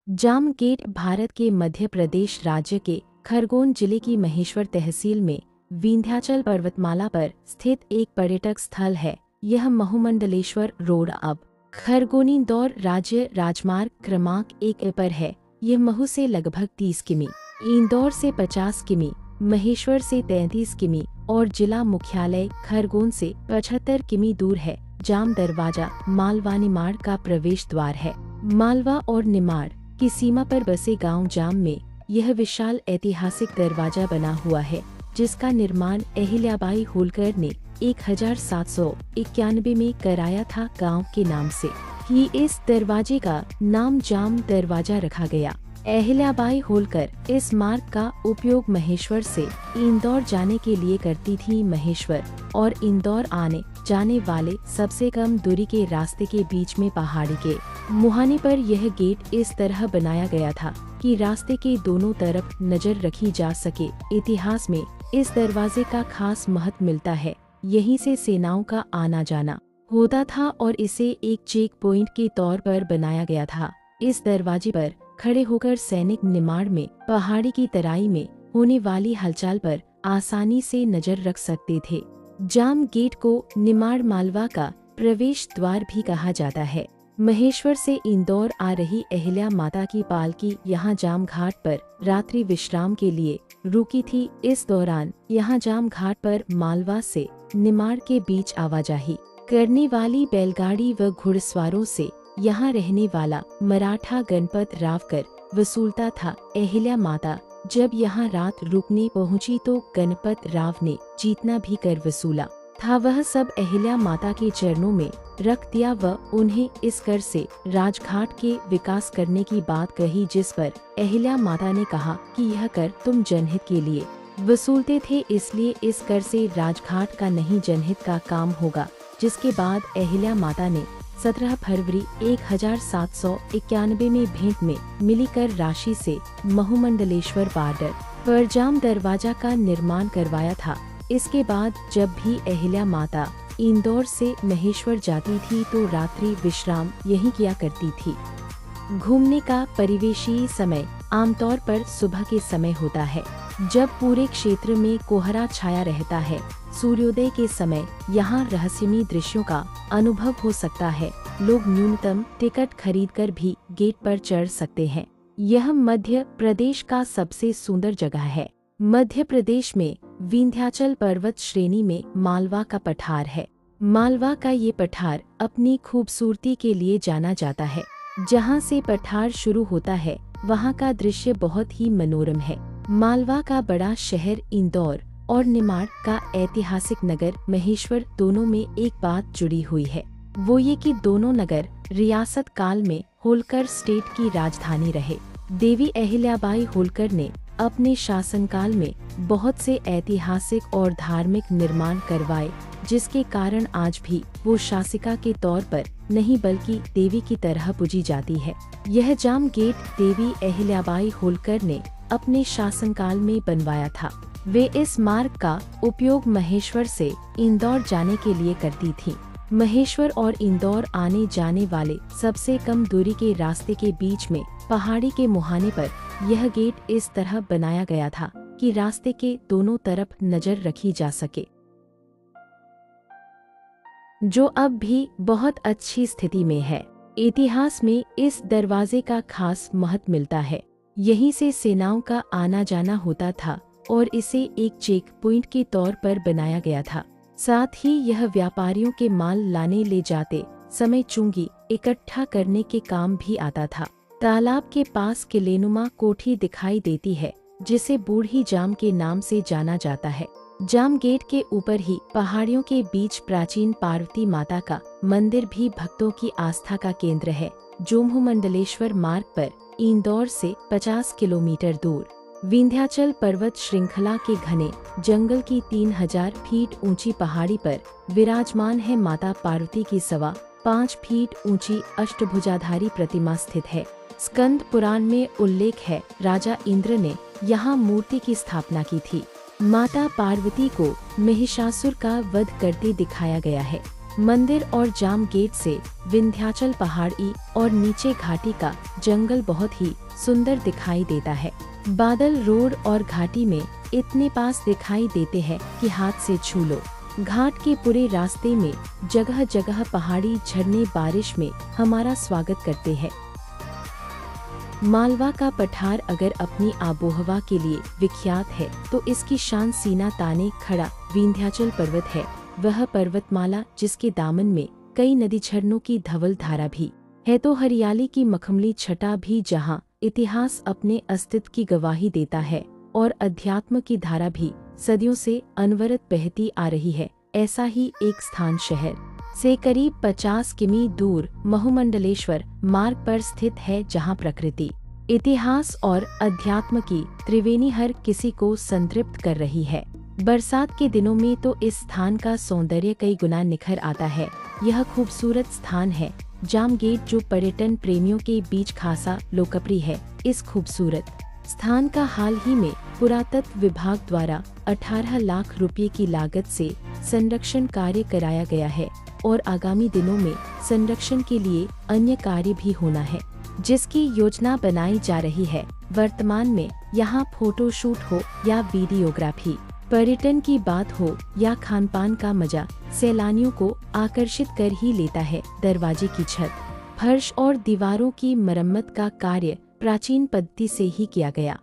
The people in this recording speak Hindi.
जाम गेट भारत के मध्य प्रदेश राज्य के खरगोन जिले की महेश्वर तहसील में विंध्याचल पर्वतमाला पर स्थित एक पर्यटक स्थल है। यह बहुमंडलेश्वर रोड अब खरगोन इंदौर राज्य राजमार्ग क्रमांक 1 पर है। यह महू से लगभग 30 किमी, इंदौर से 50 किमी, महेश्वर से 33 किमी और जिला मुख्यालय खरगोन से 75 किमी दूर है। जाम दरवाजा मालवा निमाड़ का प्रवेश द्वार है। मालवा और निमाड़ की सीमा पर बसे गांव जाम में यह विशाल ऐतिहासिक दरवाजा बना हुआ है, जिसका निर्माण अहिल्याबाई होलकर ने 1791 में कराया था। गांव के नाम से ही इस दरवाजे का नाम जाम दरवाजा रखा गया। अहिल्याबाई होलकर इस मार्ग का उपयोग महेश्वर से इंदौर जाने के लिए करती थी। महेश्वर और इंदौर आने जाने वाले सबसे कम दूरी के रास्ते के बीच में पहाड़ी के मुहाने पर यह गेट इस तरह बनाया गया था कि रास्ते के दोनों तरफ नजर रखी जा सके। इतिहास में इस दरवाजे का खास महत्व मिलता है। यहीं से सेनाओं का आना जाना होता था और इसे एक चेक पॉइंट के तौर पर बनाया गया था। इस दरवाजे पर खड़े होकर सैनिक निमाड़ में पहाड़ी की तराई में होने वाली हलचल पर आसानी से नजर रख सकते थे। जाम गेट को निमाड़ मालवा का प्रवेश द्वार भी कहा जाता है। महेश्वर से इंदौर आ रही अहिल्या माता की पालकी यहाँ जाम घाट पर रात्रि विश्राम के लिए रुकी थी। इस दौरान यहाँ जाम घाट पर मालवा से निमाड़ के बीच आवाजाही करने वाली बैलगाड़ी व घुड़सवारों से यहाँ रहने वाला मराठा गणपत रावकर वसूलता था। अहिल्या माता जब यहाँ रात रुकने पहुँची तो गणपत राव ने जितना भी कर वसूला था वह सब अहिल्या माता के चरणों में रख दिया व उन्हें इस कर से राजघाट के विकास करने की बात कही, जिस पर अहिल्या माता ने कहा कि यह कर तुम जनहित के लिए वसूलते थे, इसलिए इस कर से राजघाट का नहीं जनहित का काम होगा। जिसके बाद अहिल्या माता ने 17 फरवरी 1791 में भेंट में मिली कर राशि से बहुमंडलेश्वर बॉर्डर पर जाम दरवाजा का निर्माण करवाया था। इसके बाद जब भी अहिल्या माता इंदौर से महेश्वर जाती थी तो रात्रि विश्राम यहीं किया करती थी। घूमने का परिवेशी समय आमतौर पर सुबह के समय होता है, जब पूरे क्षेत्र में कोहरा छाया रहता है। सूर्योदय के समय यहाँ रहस्यमयी दृश्यों का अनुभव हो सकता है। लोग न्यूनतम टिकट खरीदकर भी गेट पर चढ़ सकते हैं। यह मध्य प्रदेश का सबसे सुंदर जगह है। मध्य प्रदेश में विंध्याचल पर्वत श्रेणी में मालवा का पठार है। मालवा का ये पठार अपनी खूबसूरती के लिए जाना जाता है। जहाँ से पठार शुरू होता है वहाँ का दृश्य बहुत ही मनोरम है। मालवा का बड़ा शहर इंदौर और निमाड़ का ऐतिहासिक नगर महेश्वर दोनों में एक बात जुड़ी हुई है, वो ये कि दोनों नगर रियासत काल में होलकर स्टेट की राजधानी रहे। देवी अहिल्याबाई होलकर ने अपने शासनकाल में बहुत से ऐतिहासिक और धार्मिक निर्माण करवाए, जिसके कारण आज भी वो शासिका के तौर पर नहीं बल्कि देवी की तरह पूजी जाती है। यह जाम गेट देवी अहिल्याबाई होलकर ने अपने शासनकाल में बनवाया था। वे इस मार्ग का उपयोग महेश्वर से इंदौर जाने के लिए करती थीं। महेश्वर और इंदौर आने जाने वाले सबसे कम दूरी के रास्ते के बीच में पहाड़ी के मुहाने पर यह गेट इस तरह बनाया गया था कि रास्ते के दोनों तरफ नजर रखी जा सके, जो अब भी बहुत अच्छी स्थिति में है। इतिहास में इस दरवाजे का खास महत्व मिलता है। यहीं से सेनाओं का आना जाना होता था और इसे एक चेक पॉइंट के तौर पर बनाया गया था। साथ ही यह व्यापारियों के माल लाने ले जाते समय चुंगी इकट्ठा करने के काम भी आता था। तालाब के पास किलेनुमा कोठी दिखाई देती है, जिसे बूढ़ी जाम के नाम से जाना जाता है। जाम गेट के ऊपर ही पहाड़ियों के बीच प्राचीन पार्वती माता का मंदिर भी भक्तों की आस्था का केंद्र है, जो बहुमंडलेश्वर मार्ग पर इंदौर से 50 किलोमीटर दूर विंध्याचल पर्वत श्रृंखला के घने जंगल की 3000 फीट ऊंची पहाड़ी पर विराजमान है। माता पार्वती की 5.25 फीट ऊंची अष्टभुजाधारी प्रतिमा स्थित है। स्कंद पुराण में उल्लेख है, राजा इंद्र ने यहाँ मूर्ति की स्थापना की थी। माता पार्वती को महिषासुर का वध करते दिखाया गया है। मंदिर और जाम गेट से विंध्याचल पहाड़ी और नीचे घाटी का जंगल बहुत ही सुंदर दिखाई देता है। बादल रोड और घाटी में इतने पास दिखाई देते हैं कि हाथ से छू लो। घाट के पूरे रास्ते में जगह जगह पहाड़ी झरने बारिश में हमारा स्वागत करते हैं। मालवा का पठार अगर अपनी आबोहवा के लिए विख्यात है तो इसकी शान सीना ताने खड़ा विंध्याचल पर्वत है। वह पर्वतमाला जिसके दामन में कई नदी झरनों की धवल धारा भी है, तो हरियाली की मखमली छटा भी, जहाँ इतिहास अपने अस्तित्व की गवाही देता है और अध्यात्म की धारा भी सदियों से अनवरत बहती आ रही है। ऐसा ही एक स्थान शहर से करीब 50 किमी दूर बहुमंडलेश्वर मार्ग पर स्थित है, जहां प्रकृति, इतिहास और अध्यात्म की त्रिवेणी हर किसी को संतृप्त कर रही है। बरसात के दिनों में तो इस स्थान का सौंदर्य कई गुना निखर आता है। यह खूबसूरत स्थान है जाम गेट, जो पर्यटन प्रेमियों के बीच खासा लोकप्रिय है। इस खूबसूरत स्थान का हाल ही में पुरातत्व विभाग द्वारा 18 लाख रुपए की लागत से संरक्षण कार्य कराया गया है और आगामी दिनों में संरक्षण के लिए अन्य कार्य भी होना है, जिसकी योजना बनाई जा रही है। वर्तमान में यहाँ फोटो शूट हो या वीडियोग्राफी, पर्यटन की बात हो या खानपान का मजा, सैलानियों को आकर्षित कर ही लेता है। दरवाजे की छत, फर्श और दीवारों की मरम्मत का कार्य प्राचीन पद्धति से ही किया गया।